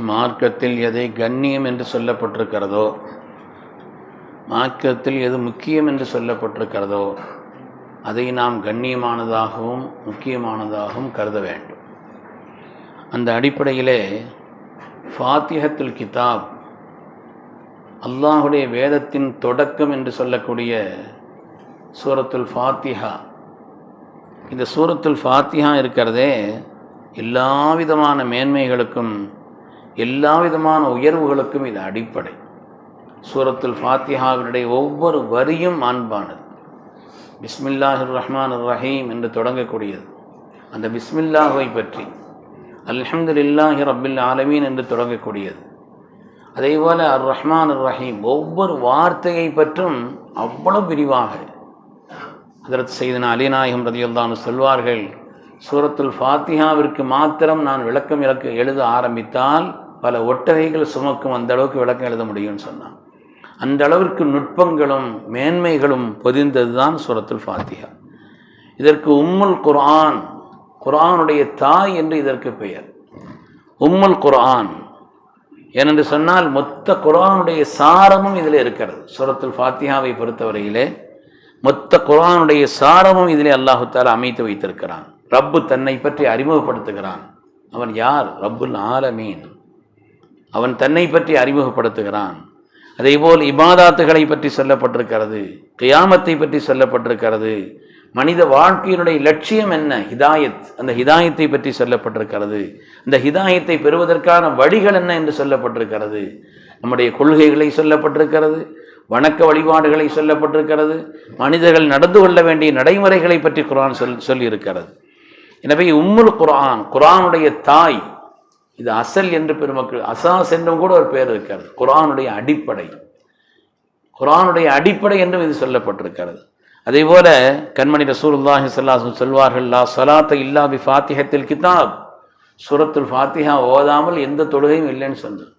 மார்க்கத்தில் எதை கண்ணியம் என்று சொல்லப்பட்டிருக்கிறதோ, மார்க்கத்தில் எது முக்கியம் என்று சொல்லப்பட்டிருக்கிறதோ அதை நாம் கண்ணியமானதாகவும் முக்கியமானதாகவும் கருத வேண்டும். அந்த அடிப்படையிலே ஃபாத்திஹத்துல் கிதாப், அல்லாஹுடைய வேதத்தின் தொடக்கம் என்று சொல்லக்கூடிய சூரத்துல் ஃபாத்திஹா, இந்த சூரத்துல் ஃபாத்திஹா இருக்கிறதே எல்லா விதமான மேன்மைகளுக்கும் எல்லா விதமான உயர்வுகளுக்கும் இது அடிப்படை. சூரத்துல் ஃபாத்திஹாவினுடைய ஒவ்வொரு வரியும் மாண்பானது. பிஸ்மில்லாஹிர் ரஹ்மானிர் ரஹீம் என்று தொடங்கக்கூடியது. அந்த பிஸ்மில்லாஹை பற்றி அல்ஹம்துலில்லாஹி ரப்பில் ஆலமீன் என்று தொடங்கக்கூடியது. அதேபோல் அர் ரஹ்மானிர் ரஹீம், ஒவ்வொரு வார்த்தையை பற்றும் அவ்வளவு விரிவாக ஹஜ்ரத் சையதுனா அலி நாயகம் ரலியல்லாஹு அன்ஹு சொல்வார்கள், சூரத்துல் ஃபாத்திஹாவிற்கு மாத்திரம் நான் விளக்கம் எழுத ஆரம்பித்தால் பல ஒட்டகைகள் சுமக்கும் அந்த அளவுக்கு விளக்கம் எழுத முடியும்னு சொன்னான். அந்த அளவிற்கு நுட்பங்களும் மேன்மைகளும் பொதிந்தது தான் சூரத்துல் ஃபாத்திஹா. இதற்கு உம்முல் குர்ஆன், குர்ஆனுடைய தாய் என்று இதற்கு பெயர். உம்முல் குர்ஆன் ஏனென்று சொன்னால் மொத்த குர்ஆனுடைய சாரமும் இதில் இருக்கிறது. சூரத்துல் ஃபாத்திஹாவை பொறுத்தவரையிலே மொத்த குர்ஆனுடைய சாரமும் இதிலே அல்லாஹு தஆலா அமைத்து வைத்திருக்கிறான். ரப்பு தன்னை பற்றி அறிமுகப்படுத்துகிறான். அவன் யார்? ரப்புல் ஆலமீன். அவன் தன்னை பற்றி அறிமுகப்படுத்துகிறான். அதேபோல் இபாதாத்துகளை பற்றி சொல்லப்பட்டிருக்கிறது, கியாமத்தை பற்றி சொல்லப்பட்டிருக்கிறது, மனித வாழ்க்கையினுடைய லட்சியம் என்ன, ஹிதாயத், அந்த ஹிதாயத்தை பற்றி சொல்லப்பட்டிருக்கிறது, அந்த ஹிதாயத்தை பெறுவதற்கான வழிகள் என்ன என்று சொல்லப்பட்டிருக்கிறது, நம்முடைய கொள்கைகளை சொல்லப்பட்டிருக்கிறது, வணக்க வழிபாடுகளை சொல்லப்பட்டிருக்கிறது, மனிதர்கள் நடந்து கொள்ள வேண்டிய நடைமுறைகளை பற்றி குர்ஆன் சொல்லியிருக்கிறது. எனவே உம்முல் குர்ஆன், குர்ஆனுடைய தாய், இது அசல் என்று பெருமக்கள், அசாஸ் என்றும் கூட ஒரு பேர் இருக்கிறது. குர்ஆனுடைய அடிப்படை, குர்ஆனுடைய அடிப்படை என்றும் இது சொல்லப்பட்டிருக்கிறது. அதே போல கண்மணி ரசூலுல்லாஹி ஸல்லல்லாஹு அலைஹி வஸல்லம் சொல்வார்கள், லா ஸலாத்த இல்லா பி ஃபாத்திஹத்தில் கிதாப், சூரத்துல் ஃபாத்திஹா ஓதாமல் எந்த தொழுகையும் இல்லைன்னு சொன்னார்.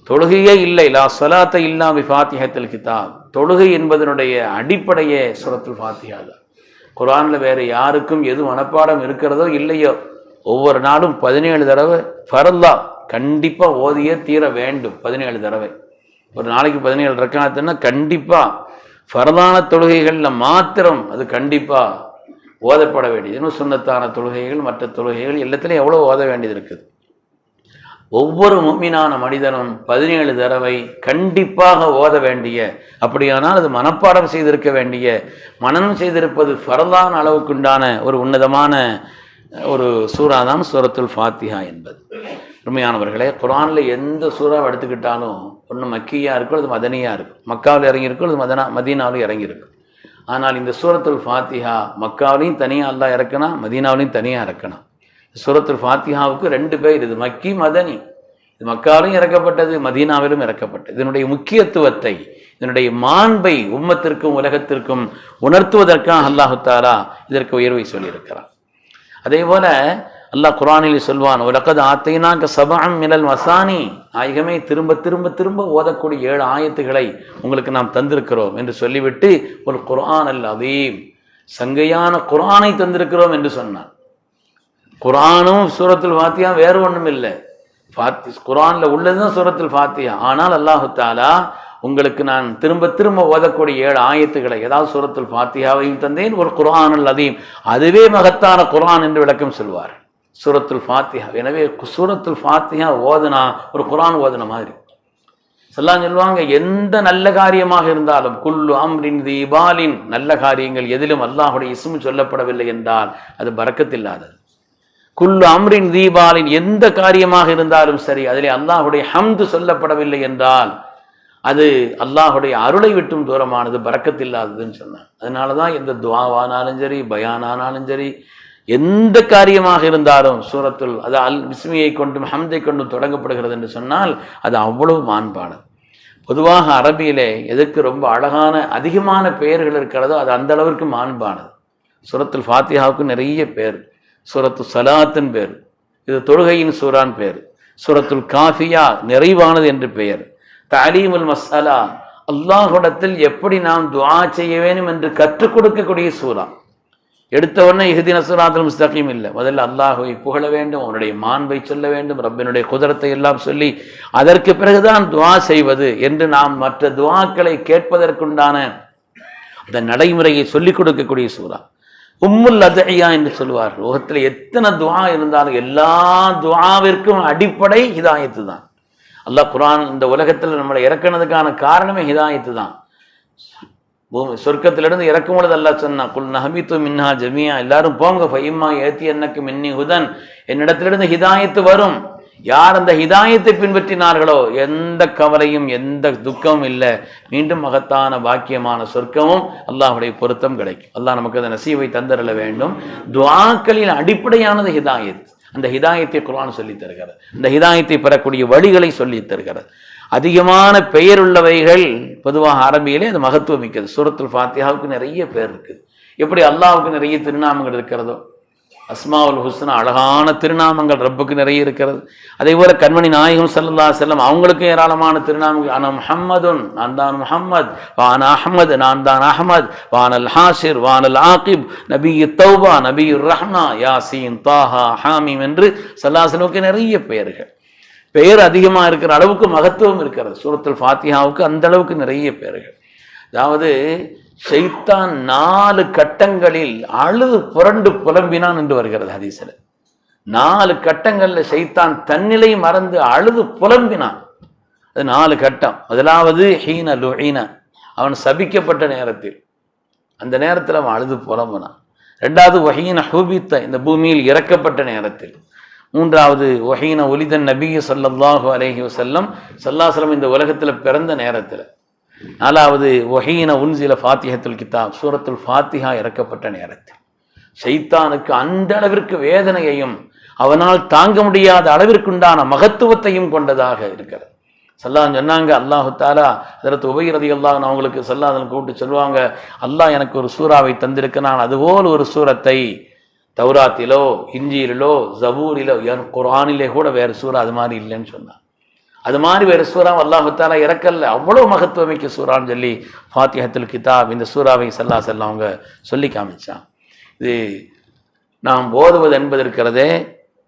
தொழுகையே இல்லை, லா ஸலாத்த இல்லா பி ஃபாத்திஹத்தில் கிதாப். தொழுகை என்பதனுடைய அடிப்படையே சூரத்துல் ஃபாத்திஹா தான். குர்ஆனில் வேறு யாருக்கும் எது மனப்பாடம் இருக்கிறதோ இல்லையோ, ஒவ்வொரு நாளும் 17 தடவை ஃபர்லா கண்டிப்பாக ஓதியே தீர வேண்டும். 17 தடவை, ஒரு நாளைக்கு 17 ரக்காத்துன்னா கண்டிப்பாக ஃபர்லான தொழுகைகளில் மாத்திரம் அது கண்டிப்பாக ஓதப்பட வேண்டியது. இன்னும் சுன்னத்தான தொழுகைகள், மற்ற தொழுகைகள் எல்லாத்துலேயும் எவ்வளோ ஓத வேண்டியது இருக்குது. ஒவ்வொரு முஃமினான மனிதனும் 17 தடவை கண்டிப்பாக ஓத வேண்டிய, அப்படியானால் அது மனப்பாடம் செய்திருக்க வேண்டிய, மனனம் செய்திருப்பது ஃபர்லான அளவுக்குண்டான ஒரு உன்னதமான ஒரு சூறா தான் சூரத்துல் ஃபாத்திஹா என்பது. உண்மையானவர்களே, குர்ஆனில் எந்த சூறாவை எடுத்துக்கிட்டாலும் ஒன்று மக்கியாக இருக்கும், அது மதனியாக இருக்கும். மக்காவில் இறங்கியிருக்கும், அது மதீனாவிலும் இறங்கியிருக்கும். ஆனால் இந்த சூரத்துல் ஃபாத்திஹா மக்காவிலையும் தனியாக அல்லாஹ் இறக்கணும், மதீனாவிலையும் தனியாக இறக்கணும். சூரத்துல் ஃபாத்திஹாவுக்கு 2 பேர், இது மக்கி மதனி. இது மக்காவிலும் இறக்கப்பட்டது, மதீனாவிலும் இறக்கப்பட்டது. இதனுடைய முக்கியத்துவத்தை, இதனுடைய மாண்பை உம்மத்திற்கும் உலகத்திற்கும் உணர்த்துவதற்காக அல்லாஹு தஆலா இதற்கு உயர்வை சொல்லியிருக்கிறான். அதே போல அல்லாஹ் குர்ஆனில் சொல்வான், வலகத் ஆத்தைனாக சபஅன் மினல் மசானி, நாயகமே திரும்ப திரும்ப திரும்ப ஓதக்கூடிய 7 ஆயத்துகளை உங்களுக்கு நாம் தந்திருக்கிறோம் என்று சொல்லிவிட்டு ஒரு குர்ஆன் அல் அதீம், சங்கையான குர்ஆனை தந்திருக்கிறோம் என்று சொன்னான். குர்ஆனும் சூரத்துல் ஃபாத்திஹா வேறு ஒன்றும் இல்லை, குர்ஆனில் உள்ளதுதான் சூரத்துல் ஃபாத்திஹா. ஆனால் அல்லாஹு தஆலா உங்களுக்கு நான் திரும்ப திரும்ப ஓதக்கூடிய 7 ஆயத்துக்களை, ஏதாவது சூரத்துல் ஃபாத்திஹாவையும் தந்தேன், ஒரு குர்ஆன் அல் அதீம், அதுவே மகத்தான குர்ஆன் என்று விளக்கம் சொல்வார் சூரத்துல் ஃபாத்திஹா. எனவே சூரத்துல் ஃபாத்திஹா ஓதுனா ஒரு குர்ஆன் ஓதுன மாதிரி. சொல்லாம் சொல்லுவாங்க, எந்த நல்ல காரியமாக இருந்தாலும், குல்லு அம்ரின் தீபாலின், நல்ல காரியங்கள் எதிலும் அல்லாஹுடைய இஸ்மு சொல்லப்படவில்லை என்றால் அது பரக்கத்தில்லாதது. குல்லு அம்ரின் தீபாலின், எந்த காரியமாக இருந்தாலும் சரி அதிலே அல்லாஹுடைய ஹம்து சொல்லப்படவில்லை என்றால் அது அல்லாஹுடைய அருளை விட்டும் தூரமானது, பரக்கத்தில்லாததுன்னு சொன்னாங்க. அதனால தான் எந்த துஆவானாலும் சரி, பயானானாலும் சரி, எந்த காரியமாக இருந்தாலும் சூரத்துல் அது அல் பிஸ்மியை கொண்டும் ஹம்தை கொண்டும் தொடங்கப்படுகிறது என்று சொன்னால் அது அவ்வளவு மாண்பானது. பொதுவாக அரபியிலே எதற்கு ரொம்ப அழகான அதிகமான பெயர்கள் இருக்கிறதோ அது அந்த அளவிற்கு மாண்பானது. சூரத்துல் ஃபாத்திஹாவுக்கு நிறைய பேர். சூரத்து சலாத்தின் பேர், இது தொழுகையின் சூரான் பேர். சூரத்துல் காஃபியா, நிறைவானது என்று பெயர். தலீமுல் மஸ்அலா, அல்லாஹ்விடத்தில் எப்படி நாம் துஆ செய்ய வேண்டும் என்று கற்றுக் கொடுக்கக்கூடிய சூரா. எடுத்த உடனே இஹ்தின ஸிராத்தல் முஸ்தகீம் இல்லை. முதல்ல அல்லாஹ்வை புகழ வேண்டும், அவனுடைய மாண்பை சொல்ல வேண்டும், ரப்பினுடைய குதரத்தை எல்லாம் சொல்லி அதற்கு பிறகுதான் துஆ செய்வது என்று நாம் மற்ற துஆக்களை கேட்பதற்குண்டான அந்த நடைமுறையை சொல்லிக் கொடுக்கக்கூடிய சூரா. உம்முல் அத்இயா என்று சொல்லுவார். உலகத்தில் எத்தனை துஆ இருந்தாலும் எல்லா துஆவிற்கும் அடிப்படை ஹிதாயத்து தான். அல்லாஹ் குர்ஆன் இந்த உலகத்தில் நம்மளை இறக்குனதுக்கான காரணமே ஹிதாயத்து தான். சொர்க்கத்திலிருந்து இறக்கும் பொழுது அல்லாஹ் சொன்னா, குல் நஹபித்து மின்ஹா ஜமீஆ, எல்லாரும் போங்க, ஃபைம்மா ஏத்தியன்னக்கு மின்னி ஹுதன், என்னிடத்திலிருந்து ஹிதாயத்து வரும். யார் அந்த ஹிதாயத்தை பின்பற்றினார்களோ எந்த கவலையும் எந்த துக்கமும் இல்லை, மீண்டும் மகத்தான பாக்கியமான சொர்க்கமும் அல்லாஹ்வுடைய பொருத்தம் கிடைக்கும். அல்லாஹ் நமக்கு அந்த நசீவை தந்தரல வேண்டும். துஆக்களின் அடிப்படையானது ஹிதாயத். அந்த ஹிதாயத்தை குர்ஆன் சொல்லி தருகிறது. அந்த ஹிதாயத்தை பெறக்கூடிய வழிகளை சொல்லி தருகிறது. அதிகமான பெயர் உள்ளவைகள் பொதுவாக அரபியிலே அது மகத்துவம் மிக்கது. சூரத்துல் ஃபாத்திஹாவுக்கு நிறைய பேர் இருக்குது. எப்படி அல்லாஹ்வுக்கு நிறைய திருநாமங்கள் இருக்கிறதோ, அஸ்மாவுல் ஹுஸ்னா அழகான திருநாமங்கள் ரப்புக்கு நிறைய இருக்கிறது. அதே போல கண்மணி நாயகம் ஸல்லல்லாஹு அலைஹி வஸல்லம் அவங்களுக்கு ஏராளமான திருநாமங்கள். அன முஹம்மதுன், நான் தான் முஹம்மத், வான அஹ்மத், நான் தான் அஹ்மத், வானல் ஹாஷிர், வானல் ஆகிப், நபியு தௌபா, நபியுர் ரஹ்மா, யாசீன், தாஹா, ஹாமீம் என்று ஸல்லல்லாஹு அலைஹி வஸல்லம் நிறைய பெயர்கள். பெயர் அதிகமாக இருக்கிற அளவுக்கு மகத்துவம் இருக்கிறது. சூரத்துல் ஃபாத்திஹாவுக்கு அந்த அளவுக்கு நிறைய பெயர்கள். அதாவது ஷைத்தான் 4 கட்டங்களில் அழுது புரண்டு புலம்பினான் என்று வருகிறது ஹதீஸில். 4 கட்டங்களில் ஷைத்தான் தன்னிலை மறந்து அழுது புலம்பினான். அது 4 கட்டம். முதலாவது ஹீன லுஈன, அவன் சபிக்கப்பட்ட நேரத்தில், அந்த நேரத்தில் அவன் அழுது புலம்பினான். 2வது வஹீன ஹுபித்த, இந்த பூமியில் இறக்கப்பட்ட நேரத்தில். 3வது வஹீன உலிதன் நபி ஸல்லல்லாஹு அலைஹி வஸல்லம், ஸல்லல்லாஹு அலைஹி வஸல்லம் இந்த உலகத்தில் பிறந்த நேரத்தில். 4வது வஹீன உன்சில ஃபாத்திஹத்துல் கிதாப், சூரத்துல் ஃபாத்திஹா இறக்கப்பட்ட நேரத்தில். ஷைத்தானுக்கு அந்த அளவிற்கு வேதனையையும் அவனால் தாங்க முடியாத அளவிற்குண்டான மகத்துவத்தையும் கொண்டதாக இருக்கிறது. ஸல்லல்லாஹு சொன்னாங்க, அல்லாஹு தஆலா ஹஜ்ரத் உபை ரலியல்லாஹு அன்ஹு அவங்களுக்கு ஸல்லல்லாஹு கூப்பிட்டு சொல்லுவாங்க, அல்லாஹ் எனக்கு ஒரு சூறாவை தந்திருக்கிறான், அதுபோல் ஒரு சூரத்தை தௌராத்திலோ இஞ்சியிலோ ஜபூரிலோ குர்ஆனிலே கூட வேறு சூறா அது மாதிரி இல்லைன்னு சொன்னான். அது மாதிரி வேறு சூறா அல்லாஹ் தஆலா இறக்கல்ல, அவ்வளோ மகத்துவமிக்க சூறான்னு சொல்லி ஃபாத்திஹத்துல் கிதாப் இந்த சூறாவை ஸல்லல்லாஹு அலைஹி வஸல்லம் அவங்க சொல்லி காமிச்சான். இது நாம் ஓதுவது என்பது இருக்கிறதே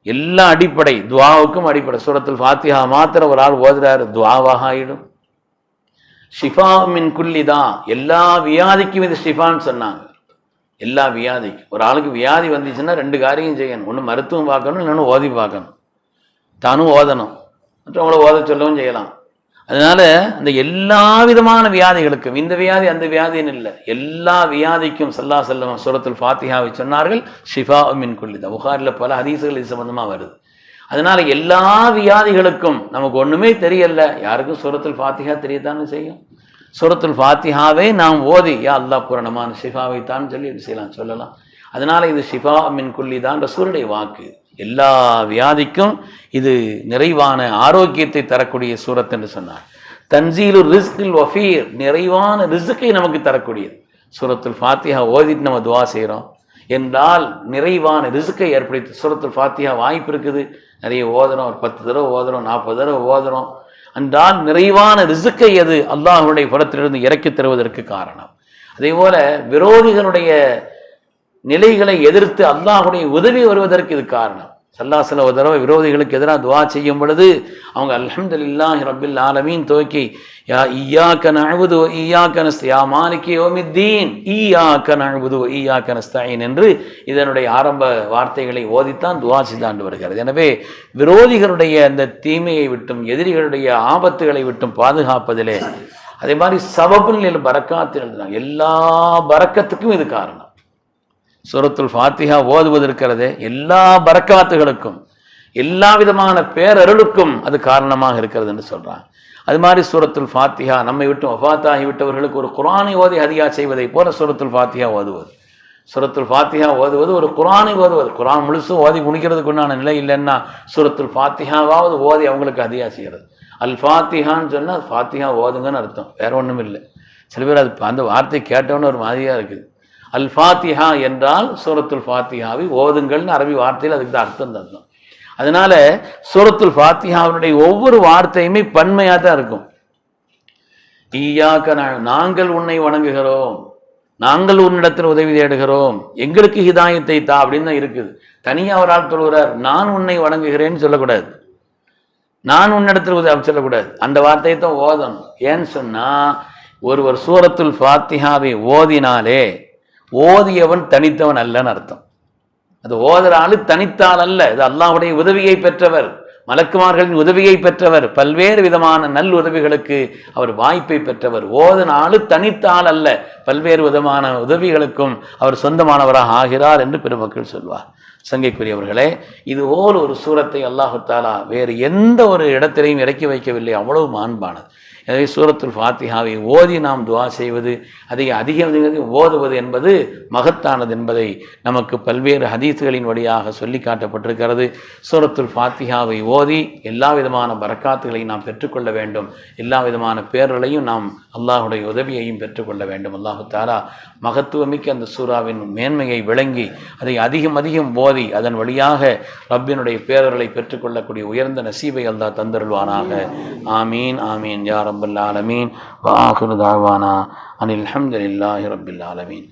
எல்லா அடிப்படை, துஆவுக்கும் அடிப்படை. சூரத்துல் ஃபாத்திஹா மாத்திரம் ஒரு ஆள் ஓதுறாரு, துஆவாக ஆயிடும். ஷிஃபா மின் குல்லிதா, எல்லா வியாதிக்கும் இது ஷிஃபான்னு சொன்னாங்க. எல்லா வியாதிக்கும். ஒரு ஆளுக்கு வியாதி வந்துச்சுன்னா 2 காரியம் செய்யணும். ஒன்று மருத்துவம் பார்க்கணும், இன்னொன்று ஓதி பார்க்கணும். தானும் ஓதணும், மற்றவங்கள ஓத சொல்லவும் செய்யலாம். அதனால அந்த எல்லா விதமான வியாதிகளுக்கும், இந்த வியாதி அந்த வியாதின்னு இல்லை, எல்லா வியாதிக்கும் ஸல்லல்லாஹு அலைஹி வஸல்லம் சூரத்துல் ஃபாத்திஹாவை சொன்னார்கள். ஷிஃபா மின் குல்லிதா, புகாரில் பல ஹதீஸ்கள் இது சம்பந்தமாக வருது. அதனால எல்லா வியாதிகளுக்கும் நமக்கு ஒன்றுமே தெரியல, யாருக்கும் சூரத்துல் ஃபாத்திஹா தெரியத்தானே செய்யும். சூரத்துல் ஃபாத்திஹாவை நாம் ஓதி யா அல்லாஹ் பூரணமான ஷிஃபாவை தான் சொல்லி செய்யலாம், சொல்லலாம். அதனால இது ஷிஃபா மின் குல்லிதான் ரசூலுடைய வாக்கு. எல்லா வியாதிக்கும் இது நிறைவான ஆரோக்கியத்தை தரக்கூடிய சூரத் என்று சொன்னார். தன்சீலு ரிஸ்கில் வஃபீர், நிறைவான ரிஸ்கை நமக்கு தரக்கூடியது. சூரத்துல் ஃபாத்திஹா ஓதிட்டு நம்ம துஆ செய்கிறோம் என்றால் நிறைவான ரிஸ்கை ஏற்படுத்தி. சூரத்துல் ஃபாத்திஹா வாய்ப்பு இருக்குது, நிறைய ஓதுறோம், ஒரு 10 தடவை ஓதுறோம், 40 தடவை ஓதுறோம் என்றால் நிறைவான ரிஸ்கை அது அல்லாஹ்வுடைய புறத்திலிருந்து இறக்கி தருவதற்கு காரணம். அதே போல விரோதிகளுடைய நிலைகளை எதிர்த்து அல்லாஹ்வுடைய உதவி வருவதற்கு இது காரணம். ஸல்லல்லாஹு அலைஹி வஸல்லம் ஒரு தடவை விரோதிகளுக்கு எதிராக துஆ செய்யும் பொழுது அவங்க அல்ஹம்துலில்லாஹி ரப்பில் ஆலமீன் துவக்கி யா இய்யாக நஅபுது வ இய்யாக நஸ்தஈன், யா மாலிகி யௌமித்தீன் இய்யாக நஅபுது வ இய்யாக நஸ்தஈன் என்று இதனுடைய ஆரம்ப வார்த்தைகளை ஓதித்தான் துஆ செய்தாண்டு வருகிறது. எனவே விரோதிகளுடைய அந்த தீமையை விட்டும் எதிரிகளுடைய ஆபத்துகளை விட்டும் பாதுகாப்பதிலே, அதே மாதிரி சபபுல் பரக்காத்து எழுதுனாங்க, எல்லா பரக்கத்துக்கும் இது காரணம். சூரத்துல் ஃபாத்திஹா ஓதுவது இருக்கிறதே எல்லா பரக்காத்துகளுக்கும் எல்லா விதமான பேரருளுக்கும் அது காரணமாக இருக்கிறது என்று சொல்றாங்க. அது மாதிரி சூரத்துல் ஃபாத்திஹா நம்மை விட்டு வஃபாத்தாகி விட்டவர்களுக்கு ஒரு குர்ஆனை ஓதி ஹதியா செய்வதை போல சூரத்துல் ஃபாத்திஹா ஓதுவது. சூரத்துல் ஃபாத்திஹா ஓதுவது ஒரு குர்ஆனை ஓதுவது. குர்ஆன் முழுசும் ஓதி முடிக்கிறதுக்கு உண்டான நிலை இல்லைன்னா சூரத்துல் ஃபாத்திஹாவாவது ஓதி அவங்களுக்கு ஹதியா செய்கிறது. அல் ஃபாத்திஹான்னு சொன்னால் ஃபாத்திஹா ஓதுங்கன்னு அர்த்தம், வேற ஒன்றும் இல்லை. சில பேர் அது அந்த வார்த்தை கேட்டோன்னு ஒரு மாதிரியாக இருக்குது. அல் ஃபாத்திஹா என்றால் சூரத்துல் ஃபாத்திஹாவை ஓதுங்கள்னு அரபி வார்த்தையில் அதுக்கு தான் அர்த்தம் தந்தோம். அதனால சூரத்துல் ஃபாத்திஹாவினுடைய ஒவ்வொரு வார்த்தையுமே பன்மையாக தான் இருக்கும். ஈயாக நாங்கள் உன்னை வணங்குகிறோம், நாங்கள் உன்னிடத்தில் உதவி தேடுகிறோம், எங்களுக்கு ஹிதாயத்தை தா அப்படின்னு தான் இருக்குது. தனியாக ஒரு ஆள் தொழுகிறார், நான் உன்னை வணங்குகிறேன்னு சொல்லக்கூடாது, நான் உன்னிடத்தில் உதவி சொல்லக்கூடாது. அந்த வார்த்தையை தான் ஓதணும். ஏன்னு சொன்னால் ஒருவர் சூரத்துல் ஃபாத்திஹாவை ஓதினாலே ஓதியவன் தனித்தவன் அல்லன்னு அர்த்தம். அது ஓதுற ஆளு தனித்தாள் அல்ல, இது அல்லாஹ்வுடைய உதவியை பெற்றவர், மலக்குமார்களின் உதவியை பெற்றவர், பல்வேறு விதமான நல் உதவிகளுக்கு அவர் வாய்ப்பை பெற்றவர். ஓதனாலு தனித்தாள் அல்ல, பல்வேறு விதமான உதவிகளுக்கும் அவர் சொந்தமானவராக ஆகிறார் என்று பெருமக்கள் சொல்வார். சங்கைக்குரியவர்களே, இதுபோல் ஒரு சூரத்தை அல்லாஹு தாலா வேறு எந்த ஒரு இடத்திலையும் இறக்கி வைக்கவில்லை, அவ்வளவு மாண்பானது. எனவே சூரத்துல் ஃபாத்திஹாவை ஓதி நாம் துஆ செய்வது, அதை அதிகம் ஓதுவது என்பது மகத்தானது என்பதை நமக்கு பல்வேறு ஹதீஸ்களின் வழியாக சொல்லி காட்டப்பட்டிருக்கிறது. சூரத்துல் ஃபாத்திஹாவை ஓதி எல்லா விதமான பரக்காத்துகளையும் நாம் பெற்றுக்கொள்ள வேண்டும், எல்லா விதமான பேர்களையும் நாம் அல்லாஹுடைய உதவியையும் பெற்றுக்கொள்ள வேண்டும். அல்லாஹு தாலா மகத்துவமிக்க அந்த சூறாவின் மேன்மையை விளங்கி அதை அதிகம் அதிகம் ஓதி அதன் வழியாக ரப்பினுடைய பேரர்களை பெற்றுக்கொள்ளக்கூடிய உயர்ந்த நசீபை அல்லாஹ் தந்தருள்வானாக. ஆமீன் ஆமீன் யா ரப்பல் ஆலமீன். வ ஆகிரு தஅவானா அனில் ஹம்துலில்லாஹி ரப்பில் ஆலமீன்.